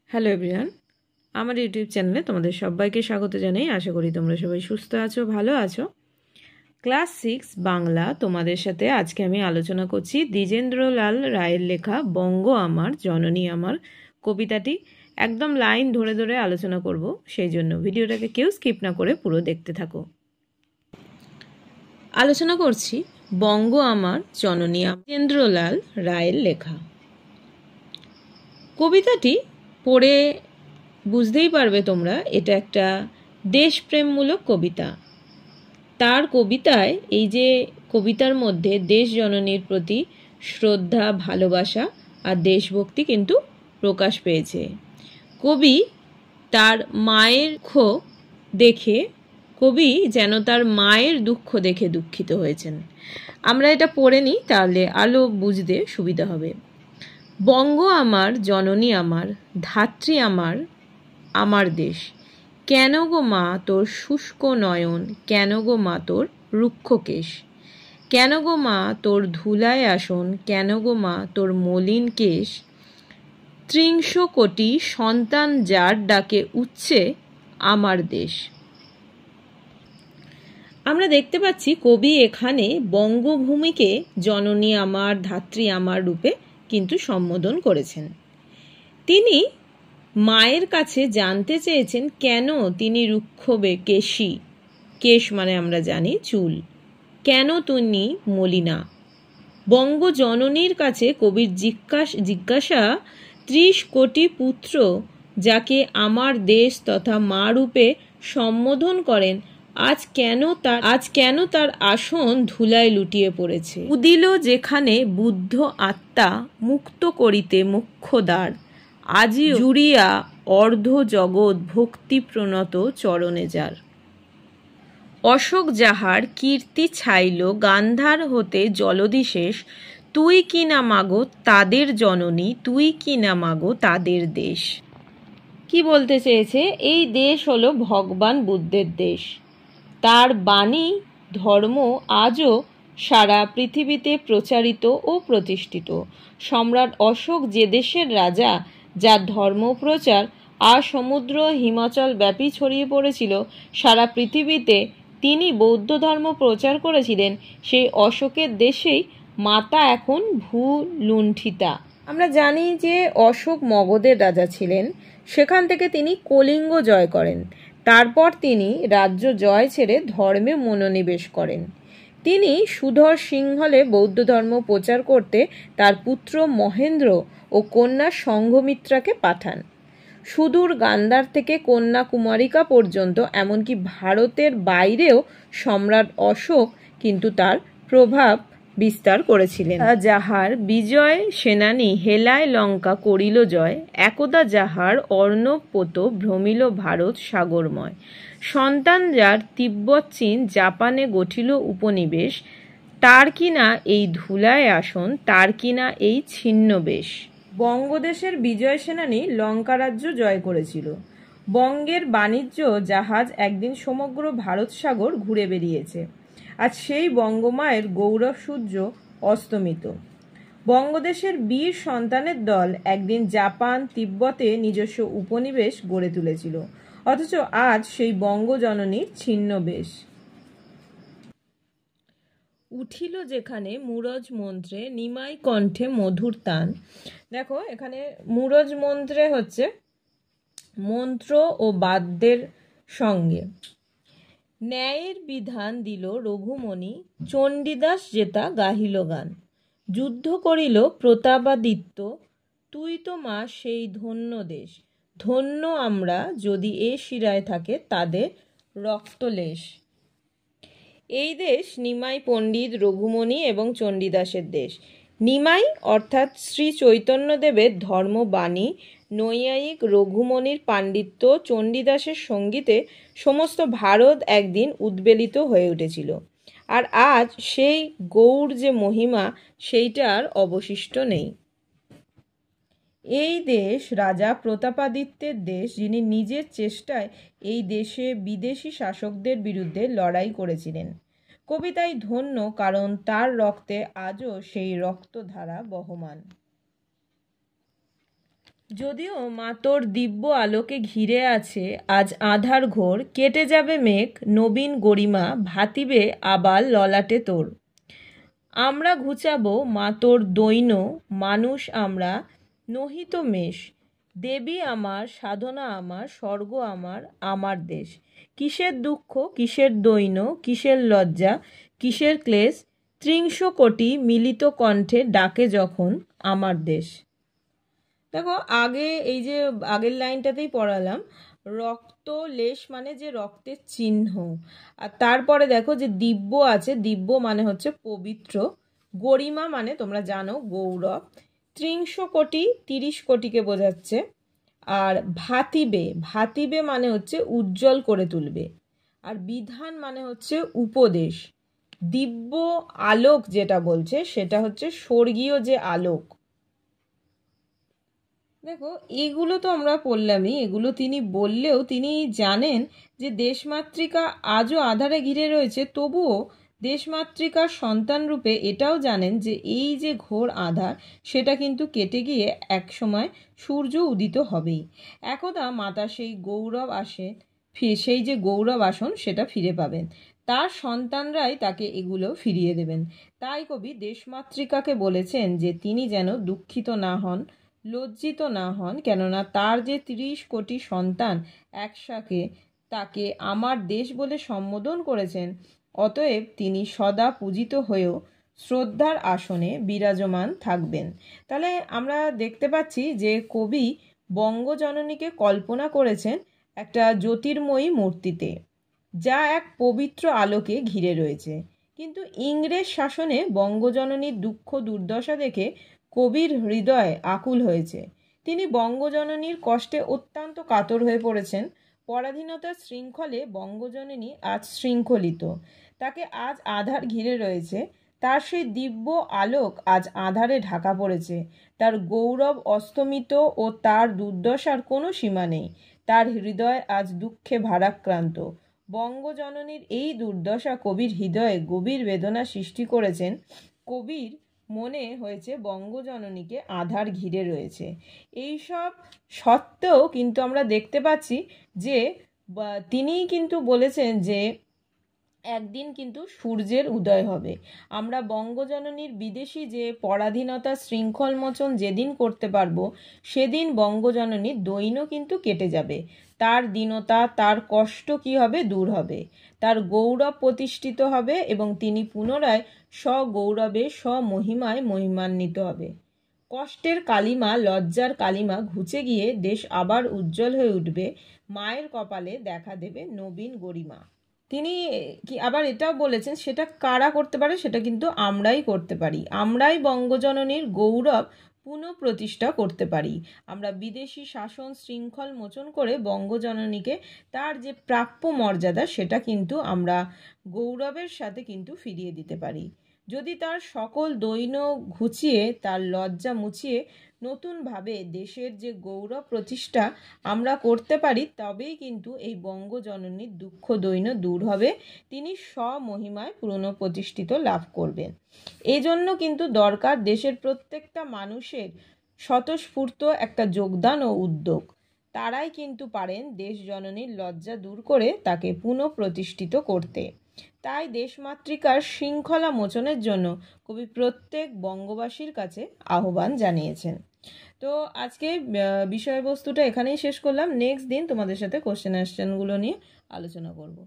Hello everyone, আমার YouTube চ্যানেলে তোমাদের সবাইকে স্বাগত জানাই। আশা করি তোমরা সবাই সুস্থ আছো, ভালো আছো। ক্লাস 6 বাংলা তোমাদের সাথে আজকে আমি আলোচনা করছি দ্বিজেন্দ্রলাল রায়ের লেখা বঙ্গ আমার জননী আমার কবিতাটি। একদম লাইন ধরে ধরে আলোচনা করব, সেই জন্য ভিডিওটাকে কেউ স্কিপ না করে পুরো দেখতে থাকো। আলোচনা করছি বঙ্গ আমার জননী দ্বিজেন্দ্রলাল রায়ের লেখা। কবিতাটি পড়ে বুঝতেই পারবে তোমরা এটা একটা দেশপ্রেমমূলক কবিতা। তার কবিতায় এই যে কবিতার মধ্যে দেশ জননীর প্রতি শ্রদ্ধা, ভালোবাসা আর দেশভক্তি কিন্তু প্রকাশ পেয়েছে। কবি তার মায়ের কবি যেন তার মায়ের দুঃখ দেখে দুঃখিত হয়েছেন। আমরা এটা পড়ে নিই, তাহলে আলো বুঝতে সুবিধা হবে। বঙ্গ আমার জননী আমার ধাত্রী আমার আমার দেশ, কেন গো মা তোর শুষ্ক নয়ন, কেন গো মা তোর রুক্ষ কেশ, কেন গো মা তোর ধুলায় আসন, কেন গো মা তোর মলিন কেশ, ৩০০ কোটি সন্তান যার ডাকে উঠছে আমার দেশ। আমরা দেখতে পাচ্ছি কবি এখানে বঙ্গভূমিকে জননী আমার, ধাত্রী আমার রূপে কিন্তু সম্বোধন করেছেন। তিনি মায়ের কাছে জানতে চেয়েছেন কেন তিনি রুক্ষ কেশী, কেশ মানে আমরা জানি চুল, কেন তিনি মলিনা। বঙ্গ জননীর কাছে কবির জিজ্ঞাসা ৩০ কোটি পুত্র যাকে আমার দেশ তথা মা রূপে সম্বোধন করেন, আজ কেন তার আসন ধুলায় লুটিয়ে পড়েছে। উদিল যেখানে বুদ্ধ আত্মা মুক্ত করিতে মোক্ষদ্বার, আজি জুড়িয়া অর্ধ জগৎ ভক্তি প্রণত চরণে যার। অশোক যাহার কীর্তি ছাইল গান্ধার হতে জলদিশেষ, তুই কি না মাগো তাদের জননী, তুই কি না মাগো তাদের দেশ। কি বলতে চেয়েছে? এই দেশ হলো ভগবান বুদ্ধের দেশ। তার বাণী ধর্ম আজও সারা পৃথিবীতে প্রচারিত ও প্রতিষ্ঠিত। সম্রাট অশোক যে দেশের রাজা, যার ধর্মপ্রচার আর সমুদ্র হিমাচল ব্যাপী ছড়িয়ে পড়েছিল সারা পৃথিবীতে, তিনি বৌদ্ধ ধর্ম প্রচার করেছিলেন, সেই অশোকের দেশেই মাতা এখন ভূলুণ্ঠিতা। আমরা জানি যে অশোক মগধের রাজা ছিলেন, সেখান থেকে তিনি কলিঙ্গ জয় করেন। তারপর তিনি রাজ্য জয় ছেড়ে ধর্মে মনোনিবেশ করেন। তিনি সুধর সিংহলে বৌদ্ধ ধর্ম প্রচার করতে তার পুত্র মহেন্দ্র ও কন্যা সংঘমিত্রাকে পাঠান। সুদূর গান্ধার থেকে কন্যাকুমারিকা পর্যন্ত, এমনকি ভারতের বাইরেও সম্রাট অশোক কিন্তু তার প্রভাব বিস্তার করেছিলেন। যাহার বিজয় সেনানী হেলায় লঙ্কা করিল জয়, একদা যাহার অর্ণব পোত ভ্রমিল ভারত সাগরময়, সন্তান যার তিব্বত চীন জাপানে গঠিল উপনিবেশ, তার কিনা এই ধুলায় আসন, তার কিনা এই ছিন্ন বেশ। বঙ্গদেশের বিজয় সেনানী লঙ্কা রাজ্য জয় করেছিল। বঙ্গের বাণিজ্য জাহাজ একদিন সমগ্র ভারত সাগর ঘুরে বেরিয়েছে। আজ সেই বঙ্গমায়ের গৌরব সূর্য অস্তমিত। বঙ্গদেশের বীর সন্তানের দল একদিন জাপান তিব্বতে নিজস্ব উপনিবেশ গড়ে তুলেছিল, অথচ আজ সেই বঙ্গজননীর ছিন্ন বেশ। উঠিল যেখানে মুরজ মন্ত্রে নিমাই কণ্ঠে মধুর তান। দেখো এখানে মুরজ মন্ত্রে হচ্ছে মন্ত্র ও বাদ্যের সঙ্গে। ন্যায়ের বিধান দিল রঘুমণি, চণ্ডীদাস যেতা গাহিল গান, যুদ্ধ করিল প্রতাপাদিত্য, তুই তো মা সেই ধন্য দেশ, ধন্য আমরা যদি এ শিরায় থাকে তাদের রক্তলেশ। এই দেশ নিমাই পণ্ডিত, রঘুমণি এবং চণ্ডীদাসের দেশ। নিমাই অর্থাৎ শ্রী চৈতন্যদেবের ধর্মবাণী, নৈয়ায়িক রঘুমণির পাণ্ডিত্য, চণ্ডীদাসের সঙ্গীতে সমস্ত ভারত একদিন উদ্বেলিত হয়ে উঠেছিল। আর আজ সেই গৌর যে মহিমা, সেইটা আর অবশিষ্ট নেই। এই দেশ রাজা প্রতাপাদিত্যের দেশ, যিনি নিজের চেষ্টায় এই দেশে বিদেশি শাসকদের বিরুদ্ধে লড়াই করেছিলেন। কবি তাই ধন্য, কারণ তার রক্তে আজও সেই রক্তধারা বহমান। যদিও মা তোর দিব্য আলোকে ঘিরে আছে আজ আঁধার ঘোর, কেটে যাবে মেঘ নবীন গরিমা ভাতিবে আবার ললাটে তোর। আমরা ঘুচাবো মা তোর দৈন্য, মানুষ আমরা নহি তো মেষ। দেবী আমার সাধনা আমার স্বর্গ আমার আমার দেশ। কিসের দুঃখ কিসের দৈন্য কিসের লজ্জা কিসের ক্লেশ, ত্রিংশ কোটি মিলিত কণ্ঠে ডাকে যখন আমার দেশ। দেখো আগে এই যে আগের লাইনটাতেই পড়ালাম, রক্ত লেশ মানে যে রক্তের চিহ্ন, আর তারপরে দেখো যে দিব্য আছে, দিব্য মানে হচ্ছে পবিত্র, গরিমা মানে তোমরা জানো গৌরব, ত্রিংশ কোটি 30 কোটিকে বোঝাচ্ছে, আর ভাতিবে, ভাতিবে মানে হচ্ছে উজ্জ্বল করে তুলবে, আর বিধান মানে হচ্ছে উপদেশ, দিব্য আলোক যেটা বলছে সেটা হচ্ছে স্বর্গীয় যে আলোক। দেখো এগুলো তো আমরা পড়লামই, এগুলো তিনি বললেও তিনি জানেন যে দেশমাতৃকা আজও আঁধারে ঘিরে রয়েছে, তবুও দেশমাতৃকার সন্তান রূপে এটাও জানেন যে এই যে ঘোর আঁধার সেটা কিন্তু কেটে গিয়ে এক সময় সূর্য উদিত হবেই। একদা মাতা সেই গৌরব আসে, সেই যে গৌরব আসন সেটা ফিরে পাবেন, তার সন্তানরাই তাকে এগুলো ফিরিয়ে দেবেন। তাই কবি দেশমাতৃকাকে বলেছেন যে তিনি যেন দুঃখিত না হন, লজ্জিত না হন, কেননা তার যে 30 কোটি সন্তান একসাথে তাকে আমার দেশ বলে সম্বোধন করেছেন, অতএব তিনি সদা পূজিত হয়েও শ্রদ্ধার আসনে বিরাজমান থাকবেন। তাহলে আমরা দেখতে পাচ্ছি যে কবি বঙ্গজননীকে কল্পনা করেছেন একটা জ্যোতির্ময়ী মূর্তিতে, যা এক পবিত্র আলোকে ঘিরে রয়েছে। কিন্তু ইংরেজ শাসনে বঙ্গজননীর দুঃখ দুর্দশা দেখে কবির হৃদয় আকুল হয়েছে। তিনি বঙ্গজননীর কষ্টে অত্যন্ত কাতর হয়ে পড়েছেন। পরাধীনতার শৃঙ্খলে বঙ্গজননী আজ শৃঙ্খলিত, তাকে আজ আধার ঘিরে রয়েছে, তার সেই দিব্য আলোক আজ আধারে ঢাকা পড়েছে, তার গৌরব অস্তমিত ও তার দুর্দশার কোনো সীমা নেই। তার হৃদয় আজ দুঃখে ভারাক্রান্ত। বঙ্গজননীর এই দুর্দশা কবির হৃদয়ে গভীর বেদনা সৃষ্টি করেছেন। কবির মনে হয়েছে বঙ্গজননীকে আধার ঘিরে রয়েছে। এইসব সত্ত্বেও কিন্তু আমরা দেখতে পাচ্ছি যে তিনিই কিন্তু বলেছেন যে একদিন কিন্তু সূর্যের উদয় হবে। আমরা বঙ্গজননীর বিদেশি যে পরাধীনতা শৃঙ্খল মোচন যেদিন করতে পারবো, সেদিন বঙ্গজননীর দৈন্য কিন্তু কেটে যাবে, তার দীনতা তার কষ্ট কি হবে দূর হবে, তার গৌরব প্রতিষ্ঠিত হবে এবং তিনি পুনরায় স্বগৌরবে স্বমহিমায় মহিমান্বিত হবে। কষ্টের কালিমা লজ্জার কালিমা ঘুচে গিয়ে দেশ আবার উজ্জ্বল হয়ে উঠবে, মায়ের কপালে দেখা দেবে নবীন গরিমা। তিনি কি আবার এটাও বলেছেন সেটা কারা করতে পারে, সেটা কিন্তু আমরাই করতে পারি, আমরাই বঙ্গজননীর গৌরব পুনঃপ্রতিষ্ঠা করতে পারি। আমরা বিদেশি শাসন শৃঙ্খল মোচন করে বঙ্গজননীকে তার যে প্রাপ্য মর্যাদা সেটা কিন্তু আমরা গৌরবের সাথে কিন্তু ফিরিয়ে দিতে পারি। যদি তার সকল দৈন্য ঘুচিয়ে তার লজ্জা মুছিয়ে নতুনভাবে দেশের যে গৌরব প্রতিষ্ঠা আমরা করতে পারি, তবেই কিন্তু এই বঙ্গজননীর দুঃখ দৈন্য দূর হবে, তিনি স্বমহিমায় পুনঃপ্রতিষ্ঠিত লাভ করবেন। এজন্য কিন্তু দরকার দেশের প্রত্যেকটা মানুষের স্বতঃস্ফূর্ত একটা যোগদান ও উদ্যোগ। তারাই কিন্তু পারেন দেশ জননীর লজ্জা দূর করে তাকে পুনঃপ্রতিষ্ঠিত করতে। তাই দেশমাতৃকার শৃঙ্খলা মোচনের জন্য কবি প্রত্যেক বঙ্গবাসীর কাছে আহ্বান জানিয়েছেন। তো আজকে বিষয়বস্তুটা এখানেই শেষ করলাম। নেক্সট দিন তোমাদের সাথে কোশ্চেন অ্যানসারগুলো নিয়ে আলোচনা করব।